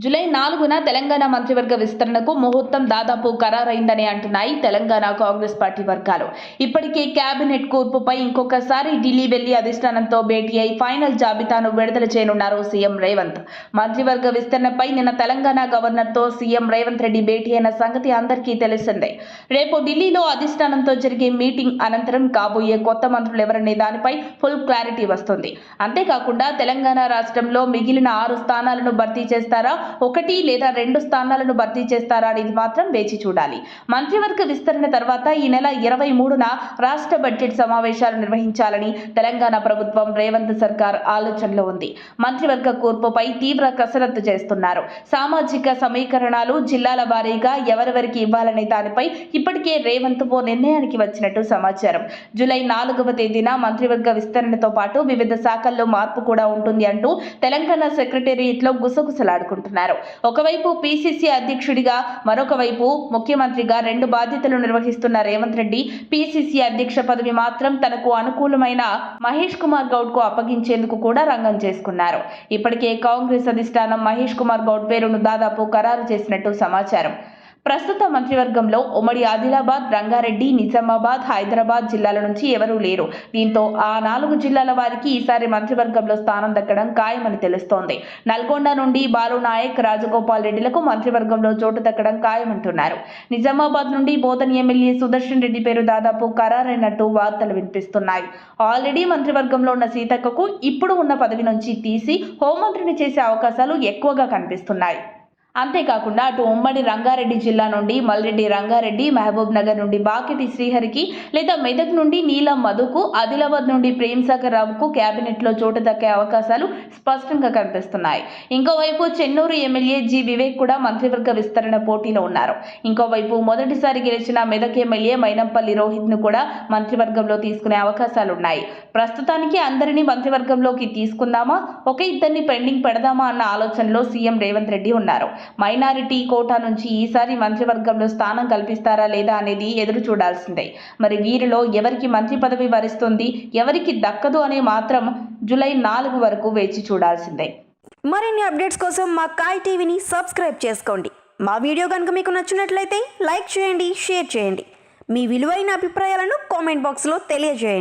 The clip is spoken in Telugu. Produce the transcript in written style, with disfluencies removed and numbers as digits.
జూలై 4న తెలంగాణ మంత్రివర్గ విస్తరణకు ముహూర్తం దాదాపు ఖరారైందని అంటున్నాయి తెలంగాణ కాంగ్రెస్ పార్టీ వర్గాలు. ఇప్పటికే కేబినెట్ కూర్పుపై ఇంకొకసారి ఢిల్లీ వెళ్లి అధిష్టానంతో భేటీ అయి ఫైనల్ జాబితాను విడుదల చేయనున్నారు సీఎం రేవంత్. మంత్రివర్గ విస్తరణపై నిన్న తెలంగాణ గవర్నర్తో సీఎం రేవంత్ రెడ్డి భేటీ అయిన సంగతి అందరికీ తెలిసిందే. రేపు ఢిల్లీలో అధిష్టానంతో జరిగే మీటింగ్ అనంతరం కాబోయే కొత్త మంత్రులు ఎవరనే దానిపై ఫుల్ క్లారిటీ వస్తుంది. అంతేకాకుండా తెలంగాణ రాష్ట్రంలో మిగిలిన 6 స్థానాలను భర్తీ చేస్తారా, 1 లేదా 2 స్థానాలను భర్తీ చేస్తారా అనేది మాత్రం వేచి చూడాలి. మంత్రివర్గ విస్తరణ తర్వాత ఈ నెల 23న రాష్ట్ర బడ్జెట్ సమావేశాలు నిర్వహించాలని తెలంగాణ ప్రభుత్వం రేవంత్ సర్కార్ ఆలోచనలో ఉంది. మంత్రివర్గ కూర్పుపై తీవ్ర కసరత్తు చేస్తున్నారు. సామాజిక సమీకరణాలు, జిల్లాల వారీగా ఎవరెవరికి ఇవ్వాలనే దానిపై ఇప్పటికే రేవంత్ ఓ నిర్ణయానికి వచ్చినట్టు సమాచారం. జూలై 4వ తేదీన మంత్రివర్గ విస్తరణతో పాటు వివిధ శాఖల్లో మార్పు కూడా ఉంటుంది అంటూ తెలంగాణ సెక్రటేరియట్లో గుసగుసలాడుకుంటున్నారు. ఒకవైపు పీసీసీ అధ్యక్షుడిగా, మరొక వైపు ముఖ్యమంత్రిగా 2 బాధ్యతలు నిర్వహిస్తున్న రేవంత్ రెడ్డి పీసీసీ అధ్యక్ష పదవి మాత్రం తనకు అనుకూలమైన మహేష్ కుమార్ గౌడ్ కు అప్పగించేందుకు కూడా రంగం చేసుకున్నారు. ఇప్పటికే కాంగ్రెస్ అధిష్టానం మహేష్ కుమార్ గౌడ్ పేరును దాదాపు ఖరారు చేసినట్టు సమాచారం. ప్రస్తుత మంత్రివర్గంలో ఉమ్మడి ఆదిలాబాద్, రంగారెడ్డి, నిజామాబాద్, హైదరాబాద్ జిల్లాల నుంచి ఎవరూ లేరు. దీంతో ఆ 4 జిల్లాల వారికి ఈసారి మంత్రివర్గంలో స్థానం దక్కడం ఖాయమని తెలుస్తోంది. నల్గొండ నుండి బాలు నాయక్, రాజగోపాల్ రెడ్డిలకు మంత్రివర్గంలో చోటు దక్కడం ఖాయమంటున్నారు. నిజామాబాద్ నుండి బోధన్ ఎమ్మెల్యే సుదర్శన్ రెడ్డి పేరు దాదాపు ఖరారైనట్టు వార్తలు వినిపిస్తున్నాయి. ఆల్రెడీ మంత్రివర్గంలో ఉన్న సీతక్కకు ఇప్పుడు ఉన్న పదవి నుంచి తీసి హోంమంత్రిని చేసే అవకాశాలు ఎక్కువగా కనిపిస్తున్నాయి. అంతేకాకుండా అటు ఉమ్మడి రంగారెడ్డి జిల్లా నుండి మల్రెడ్డి రంగారెడ్డి, మహబూబ్ నగర్ నుండి బాకిటి శ్రీహరికి లేదా మెదక్ నుండి నీలం మధుకు, ఆదిలాబాద్ నుండి ప్రేమ్సాగర్ రావుకు కేబినెట్లో చోటు దక్కే అవకాశాలు స్పష్టంగా కనిపిస్తున్నాయి. ఇంకోవైపు చెన్నూరు ఎమ్మెల్యే జి వివేక్ కూడా మంత్రివర్గ విస్తరణ పోటీలో ఉన్నారు. ఇంకోవైపు మొదటిసారి గెలిచిన మెదక్ ఎమ్మెల్యే మైనంపల్లి రోహిత్ ను కూడా మంత్రివర్గంలో తీసుకునే అవకాశాలున్నాయి. ప్రస్తుతానికి అందరినీ మంత్రివర్గంలోకి తీసుకుందామా, ఒక ఇద్దరిని పెండింగ్ పెడదామా అన్న ఆలోచనలో సీఎం రేవంత్ రెడ్డి ఉన్నారు. మైనారిటీ కోటా నుంచి ఈసారి మంత్రివర్గంలో స్థానం కల్పిస్తారా లేదా అనేది ఎదురు చూడాల్సిందే. మరి వీరిలో ఎవరికి మంత్రి పదవి వరిస్తుంది, ఎవరికి దక్కదు అనే మాత్రం జూలై 4 వరకు వేచి చూడాల్సిందే. మరిన్ని అప్డేట్స్ కోసం మా కాయ్ టీవీని సబ్స్క్రైబ్ చేసుకోండి. మా వీడియో కనుక మీకు నచ్చినట్లయితే లైక్ చేయండి, షేర్ చేయండి. మీ విలువైన అభిప్రాయాలను కామెంట్ బాక్స్లో తెలియజేయండి.